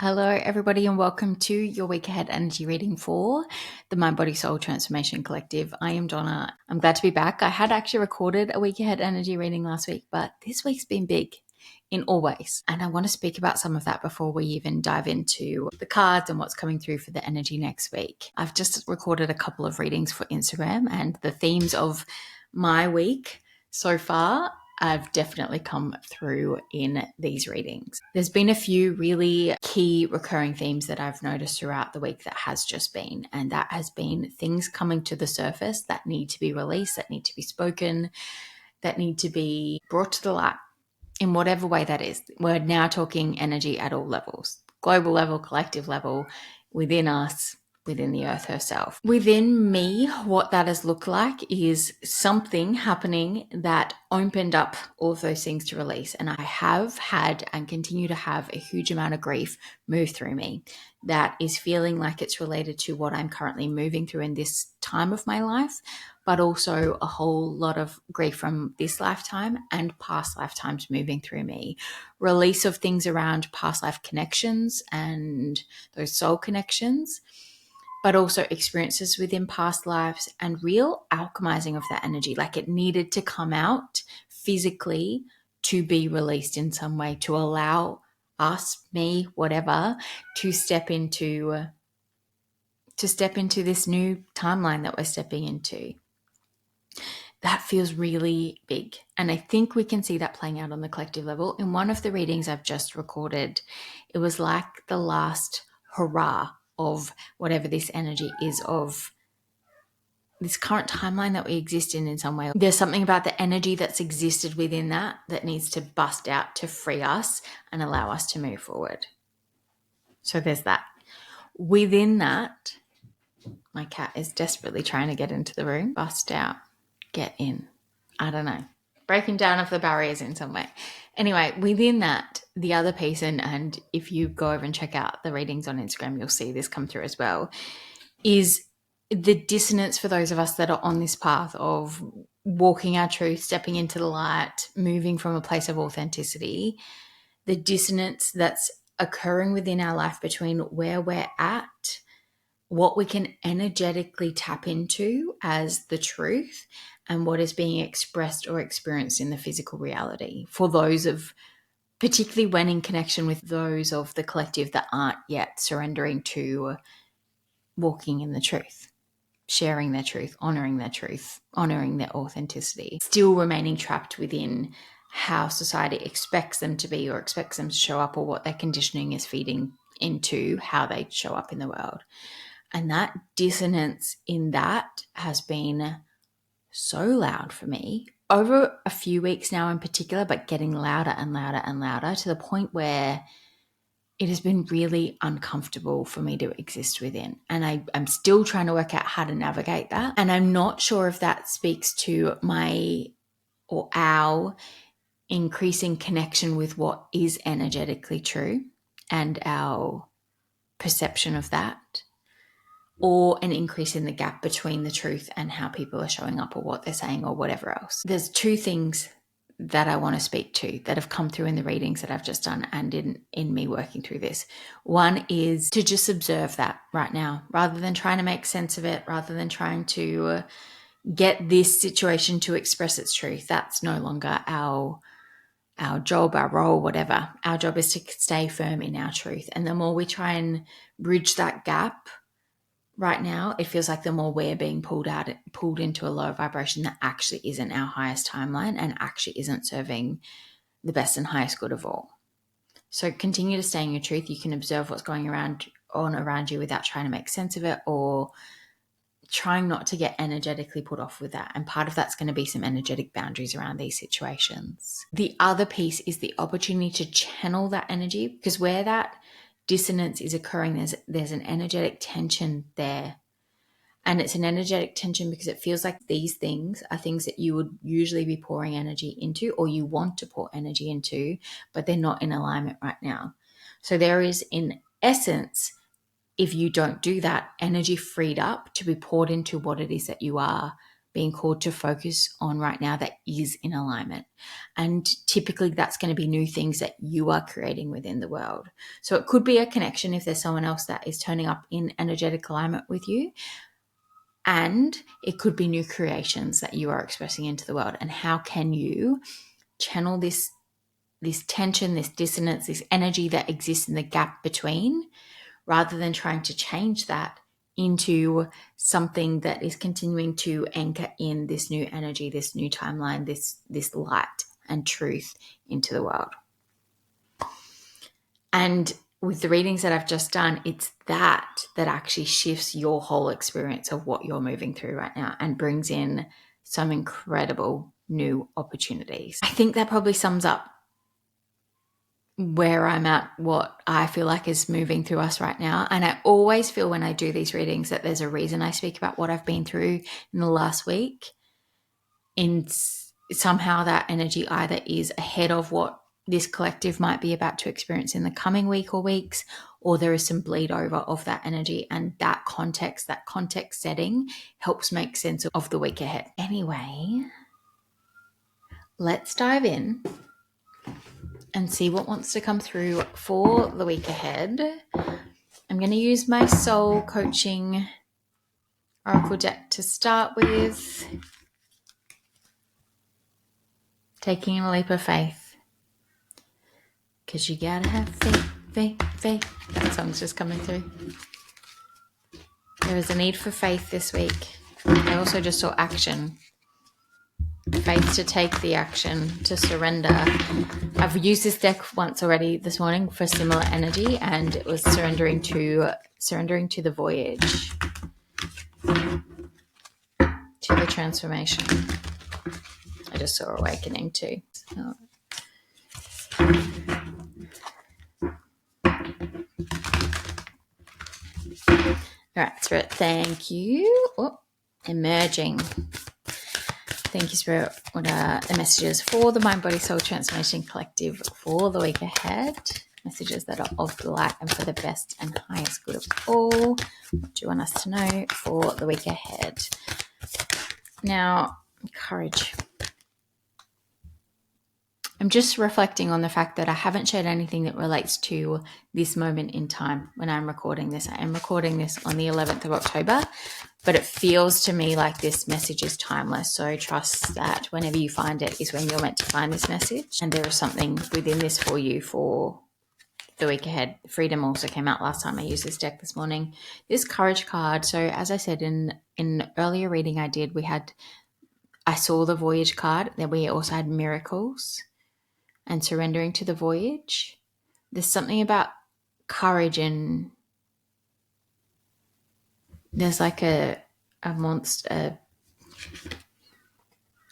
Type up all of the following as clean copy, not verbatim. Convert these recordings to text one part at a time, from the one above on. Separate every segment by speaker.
Speaker 1: Hello, everybody, and welcome to your week ahead energy reading for the Mind Body Soul Transformation Collective. I am Donna. I'm glad to be back. I had actually recorded a week ahead energy reading last week, but this week's been big in all ways. And I want to speak about some of that before we even dive into the cards and what's coming through for the energy next week. I've just recorded a couple of readings for Instagram, and the themes of my week so far I've definitely come through in these readings. There's been a few really key recurring themes that I've noticed throughout the week that has just been, and that has been things coming to the surface that need to be released, that need to be spoken, that need to be brought to the light in whatever way that is. We're now talking energy at all levels, global level, collective level, within us, within the earth herself. Within me, what that has looked like is something happening that opened up all of those things to release. And I have had and continue to have a huge amount of grief move through me that is feeling like it's related to what I'm currently moving through in this time of my life, but also a whole lot of grief from this lifetime and past lifetimes moving through me. Release of things around past life connections and those soul connections, but also experiences within past lives and real alchemizing of that energy. Like it needed to come out physically to be released in some way, to allow us, me, whatever, to step into this new timeline that we're stepping into. That feels really big. And I think we can see that playing out on the collective level. In one of the readings I've just recorded, it was like the last hurrah of whatever this energy is, of this current timeline that we exist in some way. There's something about the energy that's existed within that needs to bust out to free us and allow us to move forward. So there's that. Within that, my cat is desperately trying to get into the room. Bust out, get in. I don't know. Breaking down of the barriers in some way. Anyway, within that, the other piece, and if you go over and check out the readings on Instagram, you'll see this come through as well, is the dissonance for those of us that are on this path of walking our truth, stepping into the light, moving from a place of authenticity, the dissonance that's occurring within our life between where we're at, what we can energetically tap into as the truth, and what is being expressed or experienced in the physical reality for those of, particularly when in connection with those of the collective that aren't yet surrendering to walking in the truth, sharing their truth, honoring their authenticity, still remaining trapped within how society expects them to be or expects them to show up, or what their conditioning is feeding into how they show up in the world. And that dissonance in that has been so loud for me over a few weeks now in particular, but getting louder and louder and louder to the point where it has been really uncomfortable for me to exist within. And I'm still trying to work out how to navigate that. And I'm not sure if that speaks to my or our increasing connection with what is energetically true and our perception of that, or an increase in the gap between the truth and how people are showing up or what they're saying or whatever else. There's two things that I want to speak to that have come through in the readings that I've just done and in me working through this. One is to just observe that right now, rather than trying to make sense of it, rather than trying to get this situation to express its truth. That's no longer our job, our role, whatever. Our job is to stay firm in our truth. And the more we try and bridge that gap right now, it feels like the more we're being pulled into a lower vibration that actually isn't our highest timeline and actually isn't serving the best and highest good of all. So continue to stay in your truth. You can observe what's going around you without trying to make sense of it or trying not to get energetically put off with that. And part of that's going to be some energetic boundaries around these situations. The other piece is the opportunity to channel that energy, because where that dissonance is occurring, there's an energetic tension there. And it's an energetic tension because it feels like these things are things that you would usually be pouring energy into, or you want to pour energy into, but they're not in alignment right now. So there is, in essence, if you don't do that, energy freed up to be poured into what it is that you are being called to focus on right now that is in alignment. And typically that's going to be new things that you are creating within the world. So it could be a connection if there's someone else that is turning up in energetic alignment with you. And it could be new creations that you are expressing into the world. And how can you channel this tension, this dissonance, this energy that exists in the gap between, rather than trying to change that into something that is continuing to anchor in this new energy, this new timeline, this light and truth into the world. And with the readings that I've just done, it's that actually shifts your whole experience of what you're moving through right now and brings in some incredible new opportunities. I think that probably sums up where I'm at, what I feel like is moving through us right now. And I always feel when I do these readings that there's a reason I speak about what I've been through in the last week. And somehow that energy either is ahead of what this collective might be about to experience in the coming week or weeks, or there is some bleed over of that energy, and that context setting helps make sense of the week ahead. Anyway, let's dive in and see what wants to come through for the week ahead. I'm going to use my soul coaching oracle deck to start with. Taking a leap of faith. Because you gotta have faith. That song's just coming through. There is a need for faith this week. I also just saw action. Faith to take the action, to surrender. I've used this deck once already this morning for similar energy, and it was surrendering to the voyage, to the transformation. I just saw awakening too. So. All right, Spirit, thank you. Emerging. Thank you, Spirit. What are the messages for the Mind, Body, Soul Transformation Collective for the week ahead? Messages that are of the light and for the best and highest good of all. What do you want us to know for the week ahead? Now, courage. I'm just reflecting on the fact that I haven't shared anything that relates to this moment in time when I'm recording this. I am recording this on the 11th of October, but it feels to me like this message is timeless. So trust that whenever you find it is when you're meant to find this message. And there is something within this for you for the week ahead. Freedom also came out last time I used this deck this morning. This courage card. So as I said in earlier reading I did, I saw the voyage card. Then we also had miracles and surrendering to the voyage. There's something about courage, and there's like a monster,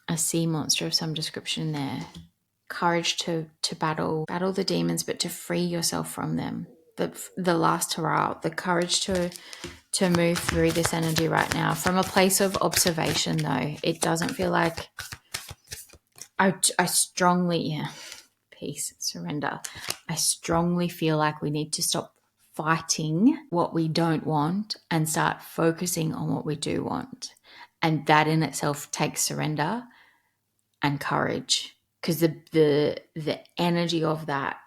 Speaker 1: a sea monster of some description there. Courage to battle the demons, but to free yourself from them. The last hurrah, the courage to move through this energy right now from a place of observation. Though it doesn't feel like I strongly peace, surrender. I strongly feel like we need to stop fighting what we don't want and start focusing on what we do want. And that in itself takes surrender and courage, because the energy of that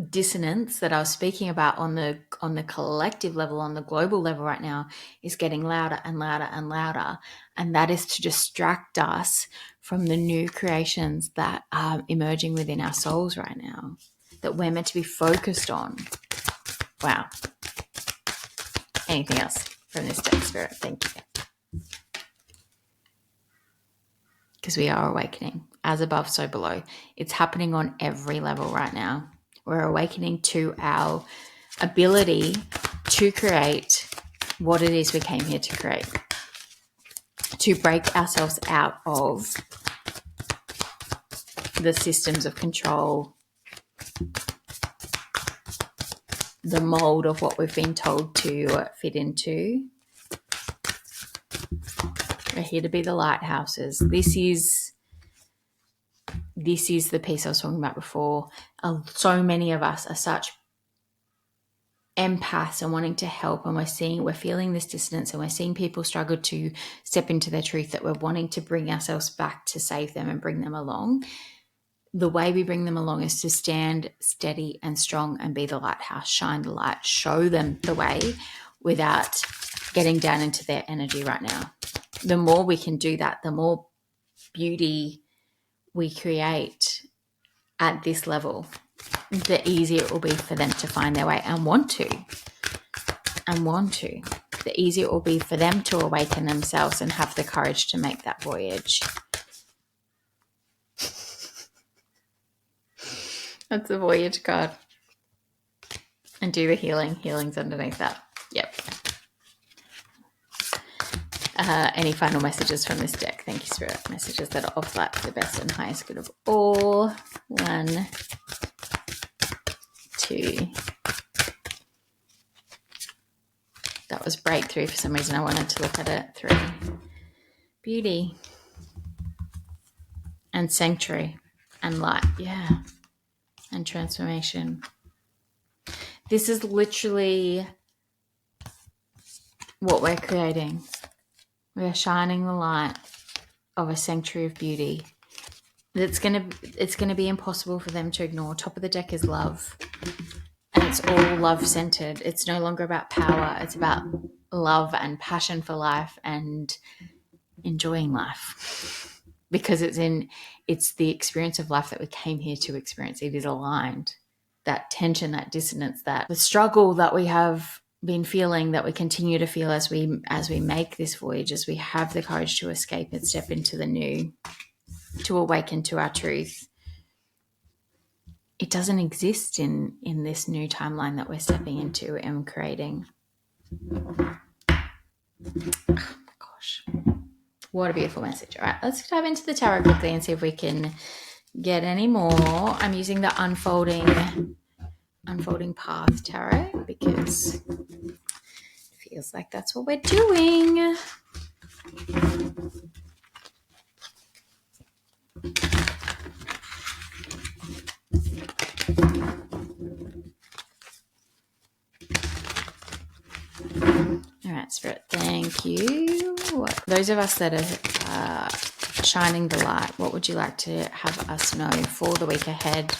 Speaker 1: dissonance that I was speaking about on the collective level, on the global level right now, is getting louder and louder and louder. And that is to distract us from the new creations that are emerging within our souls right now, that we're meant to be focused on. Wow. Anything else from this deck, Spirit? Thank you. Because we are awakening. As above, so below. It's happening on every level right now. We're awakening to our ability to create what it is we came here to create. To break ourselves out of the systems of control, the mold of what we've been told to fit into. We're here to be the lighthouses. This is the piece I was talking about before. So many of us are such empaths and wanting to help, and we're feeling this dissonance, and we're seeing people struggle to step into their truth, that we're wanting to bring ourselves back to save them and bring them along. The way we bring them along is to stand steady and strong and be the lighthouse, shine the light, show them the way without getting down into their energy right now. The more we can do that, the more beauty we create at this level, the easier it will be for them to find their way and want to. The easier it will be for them to awaken themselves and have the courage to make that voyage. That's the voyage card. And do the healing. Healing's underneath that. Yep. Any final messages from this deck? Thank you, Spirit. Messages that are of light for the best and highest good of all. 1, 2. That was breakthrough. For some reason I wanted to look at it. 3. Beauty. And sanctuary. And light. Yeah. And transformation. This is literally what we're creating. We're shining the light of a sanctuary of beauty. It's gonna be impossible for them to ignore. Top of the deck is love. And it's all love-centered. It's no longer about power. It's about love and passion for life and enjoying life. Because it's the experience of life that we came here to experience. It is aligned. That tension, that dissonance, that the struggle that we have been feeling, that we continue to feel as we make this voyage, as we have the courage to escape and step into the new, to awaken to our truth. It doesn't exist in this new timeline that we're stepping into and creating. Oh my gosh. What a beautiful message. All right, let's dive into the tarot quickly and see if we can get any more. I'm using the unfolding path tarot because it feels like that's what we're doing. All right, Spirit, thank you. Those of us that are shining the light, what would you like to have us know for the week ahead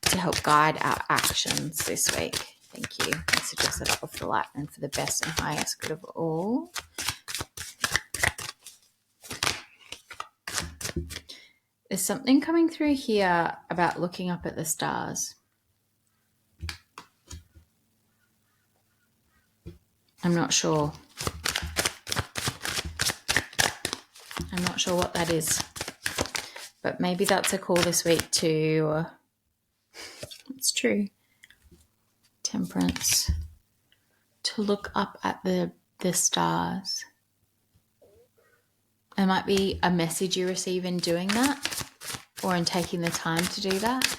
Speaker 1: to help guide our actions this week? Thank you. Messages that are of the light and for the best and highest good of all. There's something coming through here about looking up at the stars. I'm not sure. I'm not sure what that is. But maybe that's a call this week to, it's true, Temperance, to look up at the stars. There might be a message you receive in doing that or in taking the time to do that.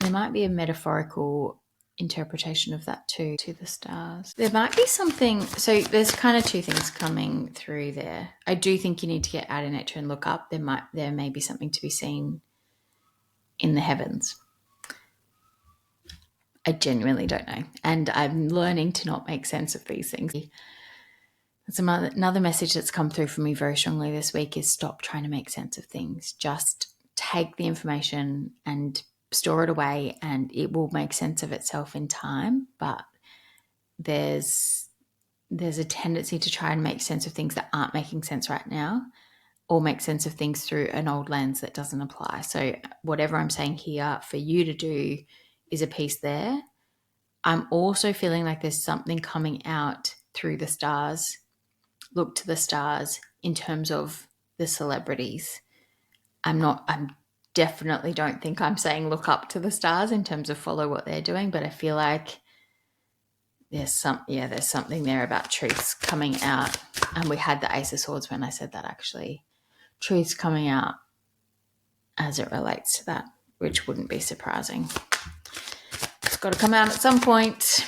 Speaker 1: There might be a metaphorical interpretation of that too, to the stars. There might be something, so there's kind of two things coming through there. I do think you need to get out in nature and look up. There may be something to be seen in the heavens. I genuinely don't know. And I'm learning to not make sense of these things. That's another message that's come through for me very strongly this week is stop trying to make sense of things. Just take the information and store it away and it will make sense of itself in time. But there's a tendency to try and make sense of things that aren't making sense right now, or make sense of things through an old lens that doesn't apply. So whatever I'm saying here for you to do is a piece there. I'm also feeling like there's something coming out through the stars. Look to the stars in terms of the celebrities. I'm definitely don't think I'm saying look up to the stars in terms of follow what they're doing, but I feel like there's something there about truths coming out. And we had the Ace of Swords when I said that, actually. Truths coming out as it relates to that, which wouldn't be surprising. It's got to come out at some point.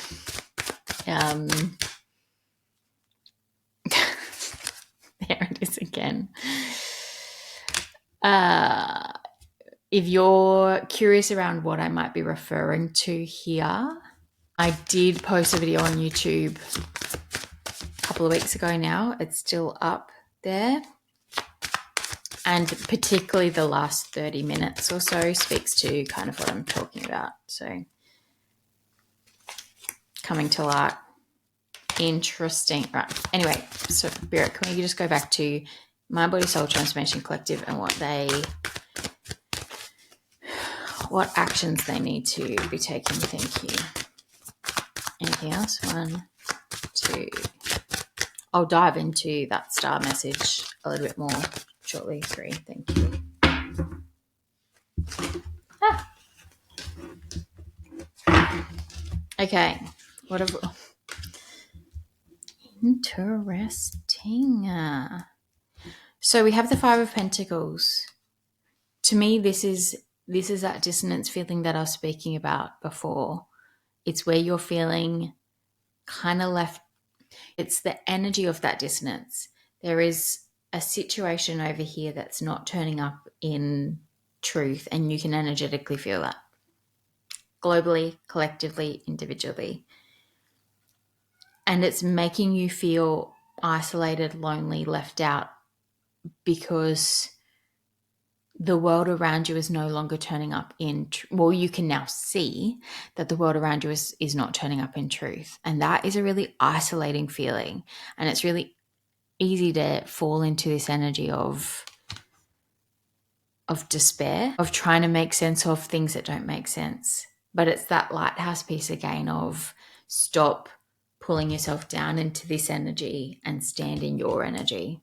Speaker 1: There it is again. If you're curious around what I might be referring to here, I did post a video on YouTube a couple of weeks ago now. It's still up there. And particularly the last 30 minutes or so speaks to kind of what I'm talking about. So coming to light. Interesting. Right. Anyway, so Spirit, can we just go back to Mind Body Soul Transformation Collective and what actions they need to be taking? Thank you. Anything else? 1, 2. I'll dive into that star message a little bit more shortly. 3. Thank you. Okay. Interesting. So we have the 5 of Pentacles. To me, this is that dissonance feeling that I was speaking about before. It's where you're feeling kind of left. It's the energy of that dissonance. There is a situation over here that's not turning up in truth, and you can energetically feel that. Globally, collectively, individually. And it's making you feel isolated, lonely, left out, because the world around you is no longer turning up in you can now see that the world around you is not turning up in truth. And that is a really isolating feeling. And it's really easy to fall into this energy of despair, of trying to make sense of things that don't make sense. But it's that lighthouse piece again of stop pulling yourself down into this energy and stand in your energy.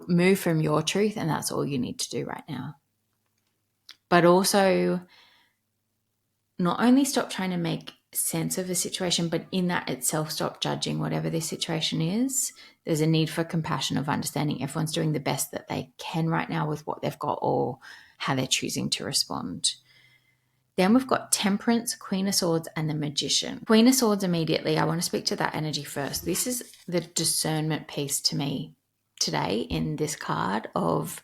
Speaker 1: Move from your truth, and that's all you need to do right now. But also, not only stop trying to make sense of the situation, but in that itself, stop judging whatever this situation is. There's a need for compassion, of understanding everyone's doing the best that they can right now with what they've got or how they're choosing to respond. Then we've got Temperance, Queen of Swords, and the Magician. Queen of Swords immediately, I want to speak to that energy first. This is the discernment piece to me today in this card of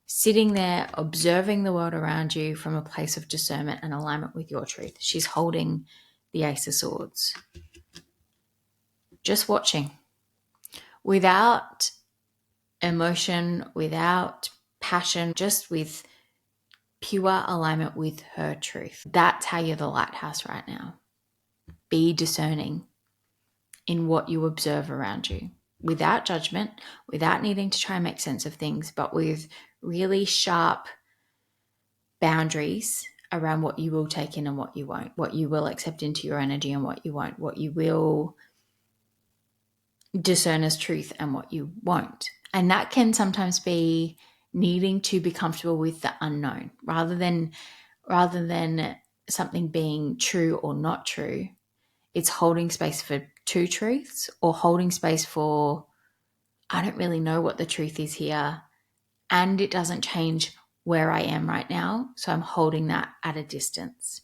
Speaker 1: sitting there, observing the world around you from a place of discernment and alignment with your truth. She's holding the Ace of Swords. Just watching. Without emotion, without passion, just with pure alignment with her truth. That's how you're the lighthouse right now. Be discerning in what you observe around you. Without judgment, without needing to try and make sense of things, but with really sharp boundaries around what you will take in and what you won't, what you will accept into your energy and what you won't, what you will discern as truth and what you won't. And that can sometimes be needing to be comfortable with the unknown rather than something being true or not true. It's holding space for two truths, or holding space for, I don't really know what the truth is here, and it doesn't change where I am right now, so I'm holding that at a distance.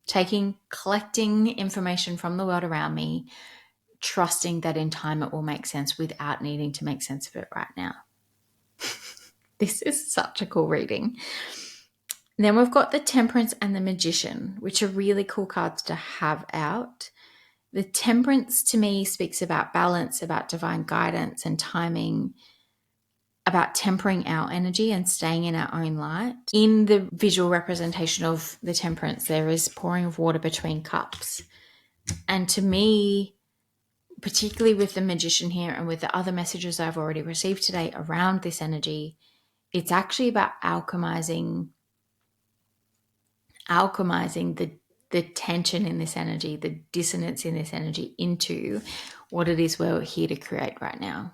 Speaker 1: Collecting information from the world around me, trusting that in time it will make sense without needing to make sense of it right now. This is such a cool reading. Then we've got the Temperance and the Magician, which are really cool cards to have out. The Temperance to me speaks about balance, about divine guidance and timing, about tempering our energy and staying in our own light. In the visual representation of the Temperance, there is pouring of water between cups. And to me, particularly with the Magician here and with the other messages I've already received today around this energy, it's actually about alchemizing the tension in this energy, the dissonance in this energy into what it is we're here to create right now,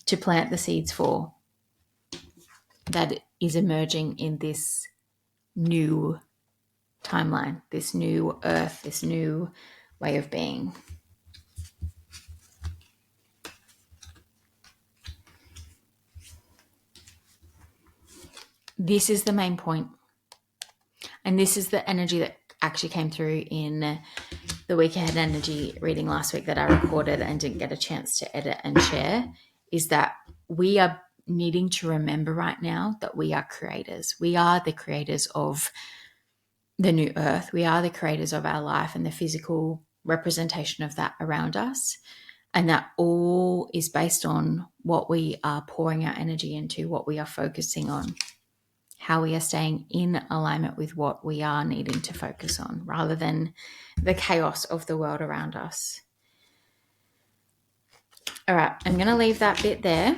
Speaker 1: to plant the seeds for that is emerging in this new timeline, this new earth, this new way of being. This is the main point. And this is the energy that actually came through in the week ahead energy reading last week that I recorded and didn't get a chance to edit and share, is that we are needing to remember right now that we are creators. We are the creators of the new earth. We are the creators of our life and the physical representation of that around us. And that all is based on what we are pouring our energy into, what we are focusing on, how we are staying in alignment with what we are needing to focus on, rather than the chaos of the world around us. All right, I'm going to leave that bit there.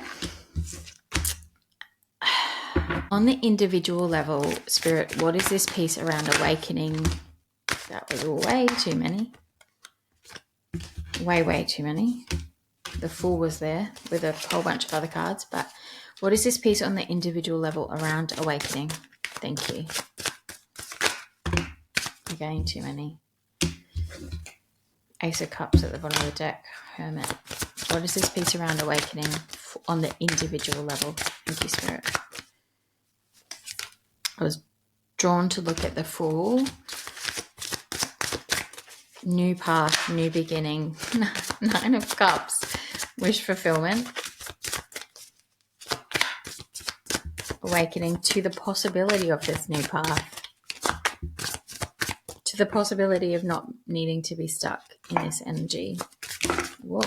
Speaker 1: On the individual level, Spirit, what is this piece around awakening? That was way too many. Way too many. The Fool was there with a whole bunch of other cards, but what is this piece on the individual level around awakening? Thank you. Again, too many. Ace of Cups at the bottom of the deck. Hermit. What is this piece around awakening on the individual level? Thank you, Spirit. I was drawn to look at the Fool. New path, new beginning. 9 of Cups. Wish fulfillment. Awakening to the possibility of this new path. To the possibility of not needing to be stuck in this energy. Whoa.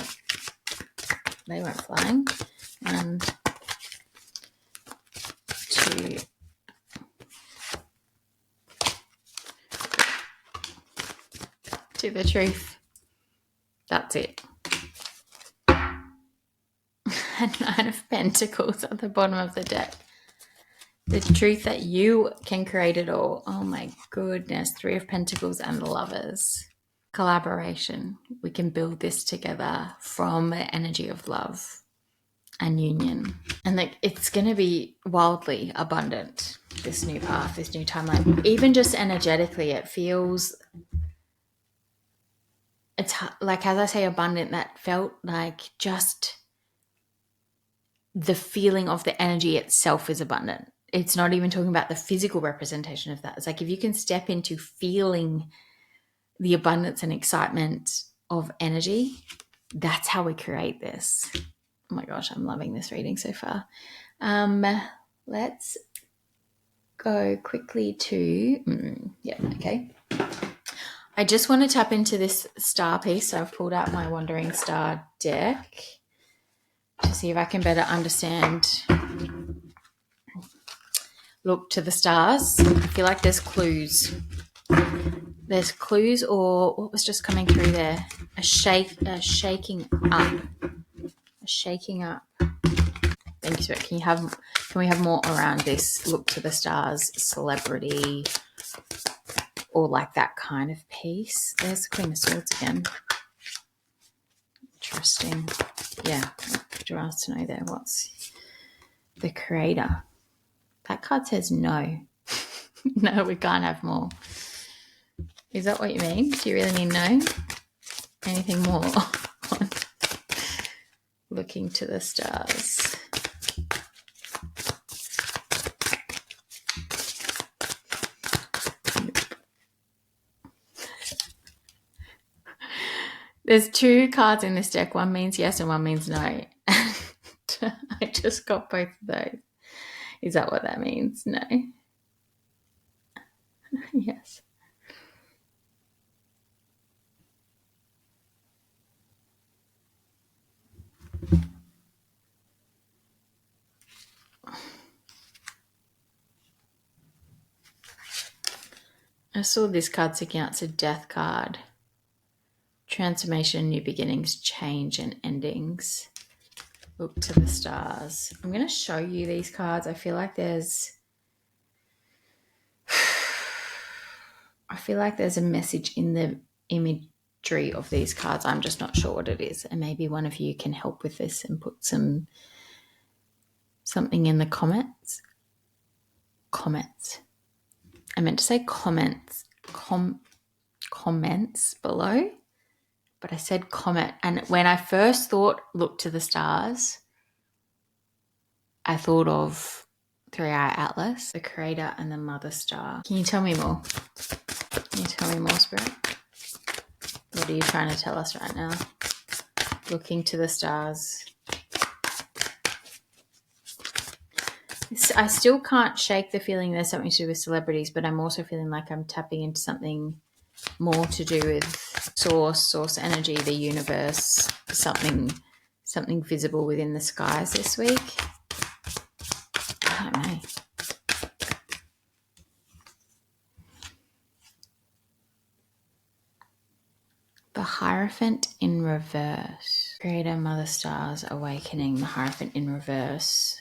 Speaker 1: They weren't flying. And to the truth. That's it. And 9 of Pentacles at the bottom of the deck. The truth that you can create it all. Oh my goodness. 3 of Pentacles and the Lovers. Collaboration. We can build this together from the energy of love and union. And like, it's going to be wildly abundant, this new path, this new timeline. Even just energetically, it feels, it's like, as I say abundant, that felt like just the feeling of the energy itself is abundant. It's not even talking about the physical representation of that. It's like, if you can step into feeling the abundance and excitement of energy, that's how we create this. Oh my gosh, I'm loving this reading so far. Let's go quickly to, okay. I just want to tap into this star piece. So I've pulled out my Wandering Star deck to see if I can better understand. Look to the stars. I feel like there's clues. There's clues, or what was just coming through there? A shaking up. A shaking up. Thank you, Spirit. Can we have more around this? Look to the stars, celebrity, or like that kind of piece. There's the Queen of Swords again. Interesting. Yeah. What do you want us to know there? What's the creator? That card says no. No, we can't have more. Is that what you mean? Do you really need no? Anything more on looking to the stars? There's 2 cards in this deck. One means yes and one means no. I just got both of those. Is that what that means? No. Yes. I saw this card sticking out. It's a death card. Transformation, new beginnings, change and endings. Look to the stars. I'm going to show you these cards. I feel like there's a message in the imagery of these cards. I'm just not sure what it is. And maybe one of you can help with this and put something in the comments. I meant to say comments below, but I said comment. And when I first thought look to the stars, I thought of 3-Eye Atlas, the creator and the mother star. Can you tell me more? Can you tell me more, Spirit? What are you trying to tell us right now? Looking to the stars. I still can't shake the feeling there's something to do with celebrities, but I'm also feeling like I'm tapping into something more to do with source energy, the universe, something visible within the skies this week. I don't know. The Hierophant in reverse. Creator, Mother Stars, Awakening, the Hierophant in reverse.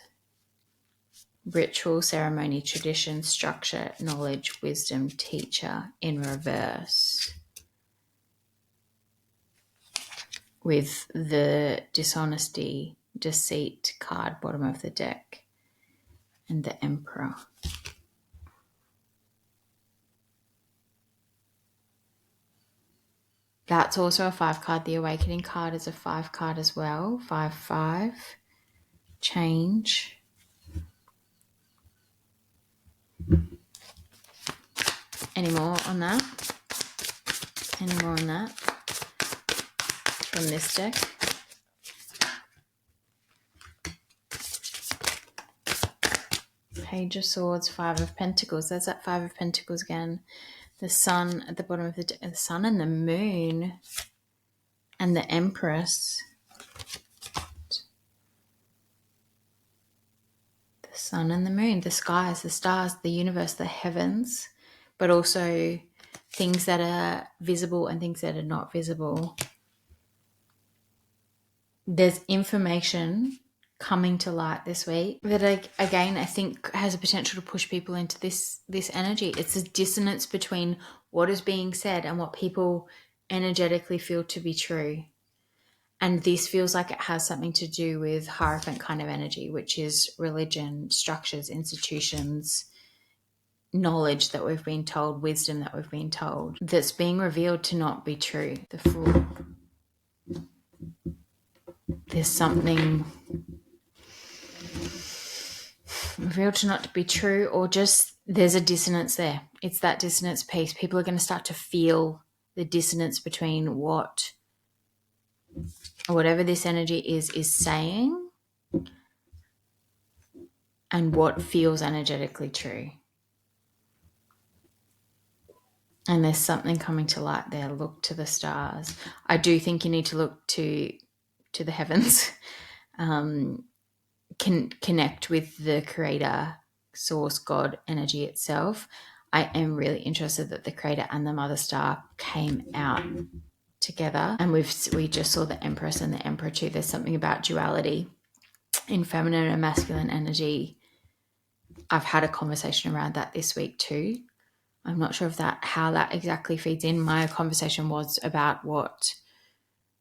Speaker 1: Ritual, ceremony, tradition, structure, knowledge, wisdom, teacher in reverse. With the dishonesty, deceit card, bottom of the deck, and the Emperor. That's also a 5 card. The Awakening card is a 5 card as well. 5-5. Change. Any more on that? Any more on that? From this deck? Page of Swords, 5 of Pentacles. There's that 5 of Pentacles again. The Sun at the bottom of the deck. The Sun and the Moon. And the Empress. The Sun and the Moon. The skies, the stars, the universe, the heavens. But also things that are visible and things that are not visible. There's information coming to light this week that, again, I think has a potential to push people into this energy. It's a dissonance between what is being said and what people energetically feel to be true. And this feels like it has something to do with Hierophant kind of energy, which is religion, structures, institutions, knowledge that we've been told, wisdom that we've been told, that's being revealed to not be true. The Fool. There's something revealed to not to be true, or just there's a dissonance there. It's that dissonance piece. People are going to start to feel the dissonance between whatever this energy is saying and what feels energetically true. And there's something coming to light there. Look to the stars. I do think you need to look to the heavens. Can connect with the creator, source, God energy itself. I am really interested that the creator and the mother star came out together, and we just saw the Empress and the Emperor too. There's something about duality in feminine and masculine energy. I've had a conversation around that this week too. I'm not sure how that exactly feeds in. My conversation was about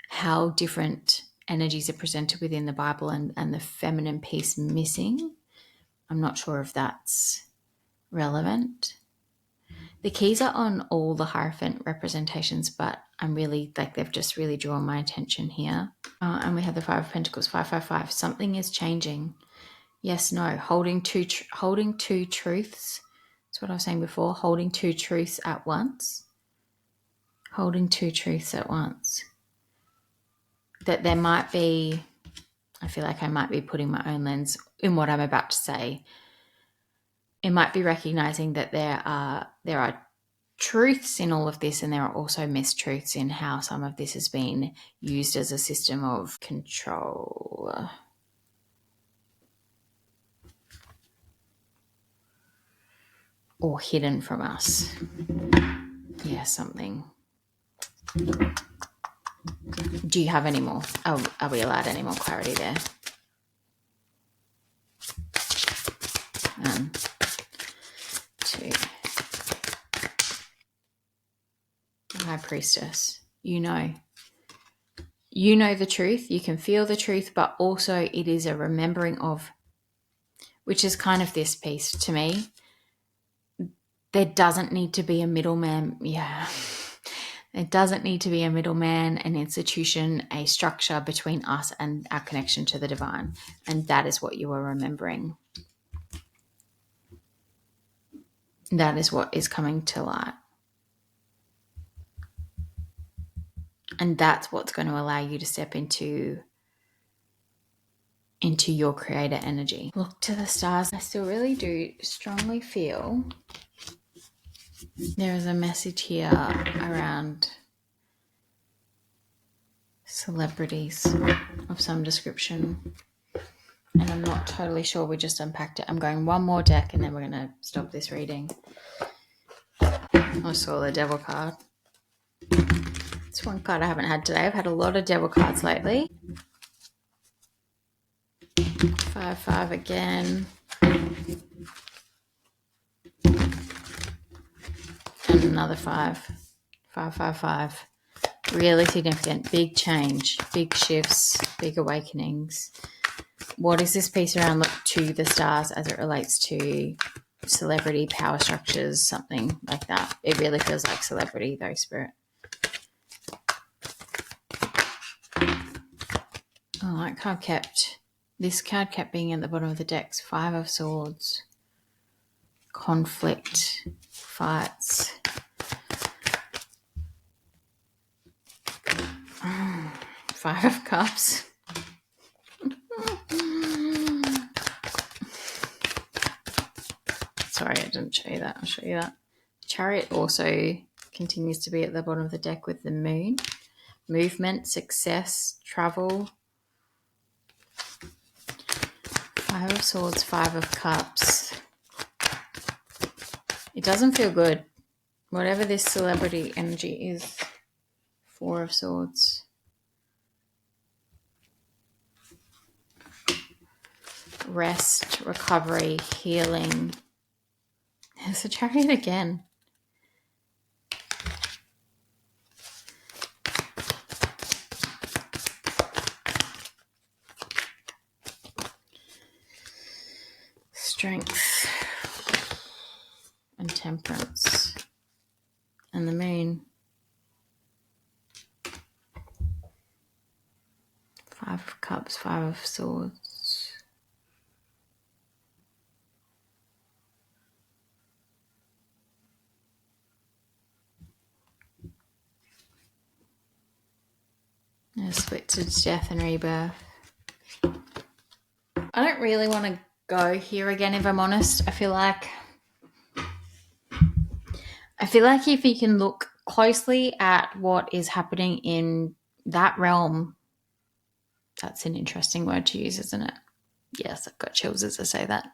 Speaker 1: how different energies are presented within the Bible and the feminine piece missing. I'm not sure if that's relevant. The keys are on all the Hierophant representations, but I'm really, they've just really drawn my attention here. And we have the 5 of Pentacles, 555. Something is changing. Yes, no. Holding two truths. That's what I was saying before. Holding 2 truths at once. Holding 2 truths at once. That there might be, I feel like I might be putting my own lens in what I'm about to say. It might be recognizing that there are truths in all of this, and there are also mistruths in how some of this has been used as a system of control. Or hidden from us. Yeah, something. Do you have any more? Are we allowed any more clarity there? 1, 2. High Priestess. You know the truth. You can feel the truth, but also it is a remembering of, which is kind of this piece to me. There doesn't need to be a middleman. Yeah. It doesn't need to be a middleman, an institution, a structure between us and our connection to the divine. And that is what you are remembering. That is what is coming to light. And that's what's going to allow you to step into into your creator energy. Look to the stars. I still really do strongly feel there is a message here around celebrities of some description. And I'm not totally sure. We just unpacked it. I'm going one more deck and then we're going to stop this reading. I saw the devil card. It's one card I haven't had today. I've had a lot of devil cards lately. 5-5 again. And another 5. 5-5-5. Really significant. Big change. Big shifts. Big awakenings. What is this piece around? Look to the stars as it relates to celebrity, power structures, something like that. It really feels like celebrity though, Spirit. Oh, that card kept... This card kept being at the bottom of the decks. 5 of Swords. Conflict. Fights. 5 of Cups. Sorry, I didn't show you that. I'll show you that. Chariot also continues to be at the bottom of the deck with the moon. Movement, success, travel. 5 of Swords, 5 of Cups. It doesn't feel good. Whatever this celebrity energy is. 4 of Swords. Rest, recovery, healing. There's a Chariot again. Strength and temperance and the moon. 5 of Cups, 5 of Swords. Split to death and rebirth. I don't really want to go here again, if I'm honest. I feel like if you can look closely at what is happening in that realm, that's an interesting word to use, isn't it? Yes, I've got chills as I say that.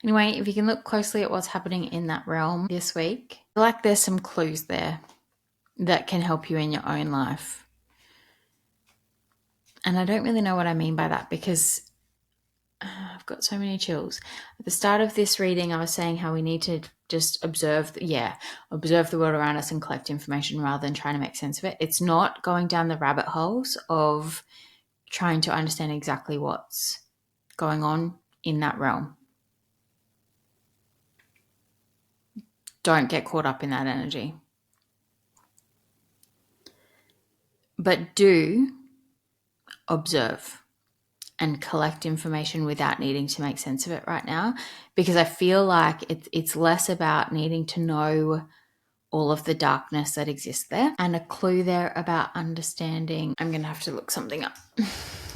Speaker 1: Anyway, if you can look closely at what's happening in that realm this week, I feel like there's some clues there that can help you in your own life. And I don't really know what I mean by that because I've got so many chills. At the start of this reading, I was saying how we need to just observe the world around us and collect information rather than trying to make sense of it. It's not going down the rabbit holes of trying to understand exactly what's going on in that realm. Don't get caught up in that energy. But do observe and collect information without needing to make sense of it right now, because I feel like it's less about needing to know all of the darkness that exists there, and a clue there about understanding. I'm going to have to look something up.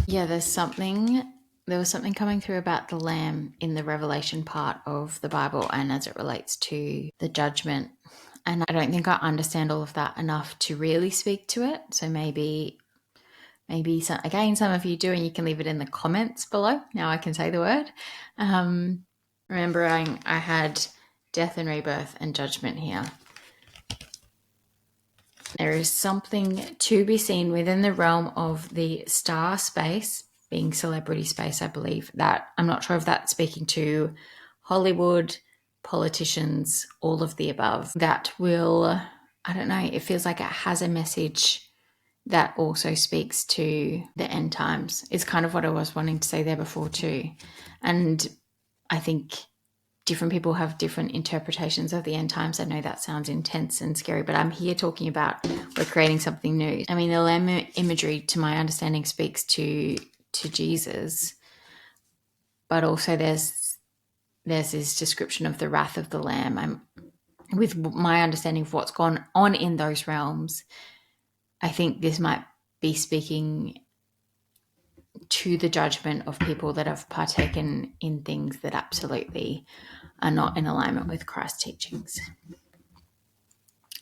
Speaker 1: Yeah, there was something coming through about the lamb in the Revelation part of the Bible and as it relates to the judgment. And I don't think I understand all of that enough to really speak to it. So maybe some of you do, and you can leave it in the comments below. Now I can say the word. Remembering I had death and rebirth and judgment here. There is something to be seen within the realm of the star space, being celebrity space, I believe. That I'm not sure if that's speaking to Hollywood, politicians, all of the above. That will, I don't know, it feels like it has a message that also speaks to the end times. It's kind of what I was wanting to say there before too. And I think different people have different interpretations of the end times. I know that sounds intense and scary, but I'm here talking about we're creating something new. I mean, the lamb imagery, to my understanding, speaks to Jesus, but also there's this description of the wrath of the lamb. With my understanding of what's gone on in those realms, I think this might be speaking to the judgment of people that have partaken in things that absolutely are not in alignment with Christ's teachings.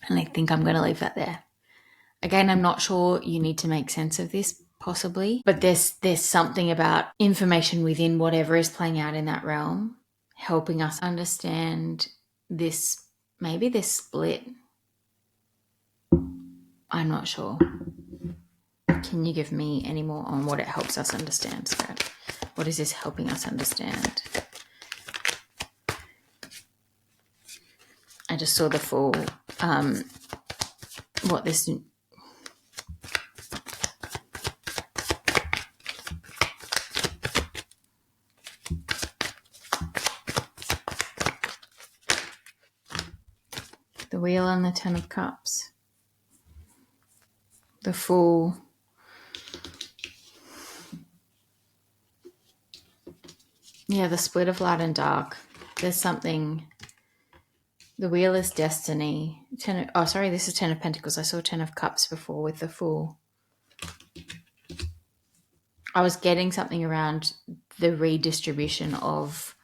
Speaker 1: And I think I'm going to leave that there. Again, I'm not sure you need to make sense of this, possibly, but there's something about information within whatever is playing out in that realm helping us understand this, maybe this split. I'm not sure. Can you give me any more on what it helps us understand, Spirit? What is this helping us understand? I just saw the full, what this... The Wheel and the Ten of Cups. The Fool. Yeah, the split of light and dark. There's something... The Wheel is destiny. This is Ten of Pentacles. I saw Ten of Cups before with the Fool. I was getting something around the redistribution of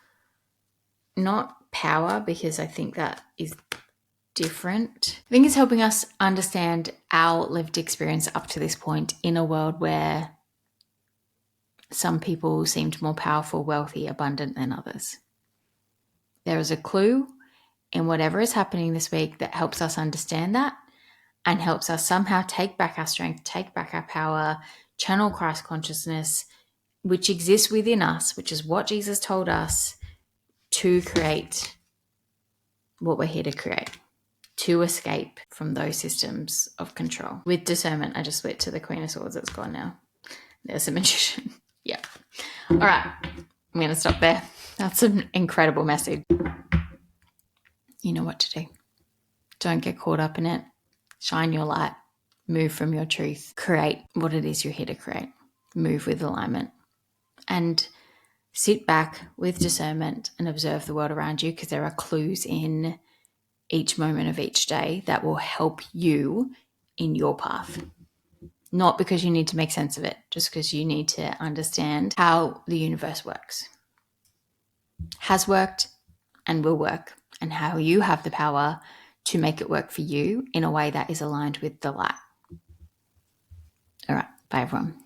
Speaker 1: not power, because I think that is different. I think it's helping us understand our lived experience up to this point in a world where some people seemed more powerful, wealthy, abundant than others. There is a clue in whatever is happening this week that helps us understand that and helps us somehow take back our strength, take back our power, channel Christ consciousness, which exists within us, which is what Jesus told us, to create what we're here to create, to escape from those systems of control. With discernment, I just went to the Queen of Swords. It's gone now. There's a magician. Yeah. All right. I'm going to stop there. That's an incredible message. You know what to do. Don't get caught up in it. Shine your light. Move from your truth. Create what it is you're here to create. Move with alignment. And sit back with discernment and observe the world around you, because there are clues in each moment of each day that will help you in your path. Not because you need to make sense of it, just because you need to understand how the universe works. Has worked and will work, and how you have the power to make it work for you in a way that is aligned with the light. All right. Bye, everyone.